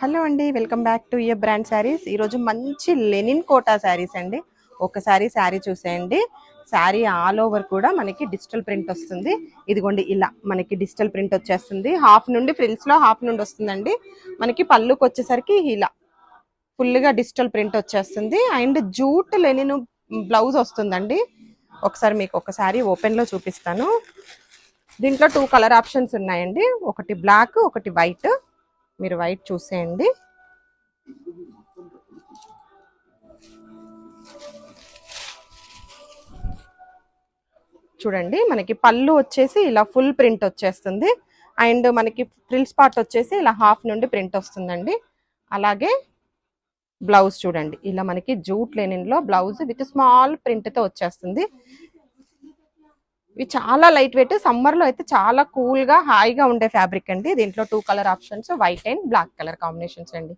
Hello అండి, welcome back to your brand saris. ఈరోజు మంచి లెనిన్ కోటా శారీస్ అండి. ఒకసారి శారీ చూసేయండి. శారీ ఆల్ ఓవర్ కూడా మనకి డిజిటల్ ప్రింట్ వస్తుంది. ఇదిగోండి ఇలా మనకి డిజిటల్ ప్రింట్ వచ్చేస్తుంది. హాఫ్ నుండి ఫ్రిల్స్ లో హాఫ్ నుండి వస్తుందండి. మనకి పళ్ళుకి వచ్చేసరికి ఇలా ఫుల్గా డిజిటల్ ప్రింట్ వచ్చేస్తుంది. అండ్ జూట్ లెనిన్ బ్లౌజ్ వస్తుందండి. ఒకసారి మీకు ఒకసారి ఓపెన్ లో చూపిస్తాను. దీంట్లో 2 కలర్ ఆప్షన్స్ ఉన్నాయండి. ఒకటి బ్లాక్, ఒకటి వైట్. మీరు వైట్ చూసేయండి. చూడండి, మనకి పళ్ళు వచ్చేసి ఇలా ఫుల్ ప్రింట్ వచ్చేస్తుంది. అండ్ మనకి ఫ్రిల్స్ పార్ట్ వచ్చేసి ఇలా హాఫ్ నుండి ప్రింట్ వస్తుందండి. అలాగే బ్లౌజ్ చూడండి, ఇలా మనకి జూట్ లెనిన్ లో బ్లౌజ్ విత్ స్మాల్ ప్రింట్ తో వచ్చేస్తుంది. ఇవి చాలా లైట్ వెయిట్, సమ్మర్ లో అయితే చాలా కూల్ గా హాయిగా ఉండే ఫ్యాబ్రిక్ అండి. దీంట్లో 2 colour options, white and black colour combinations అండి.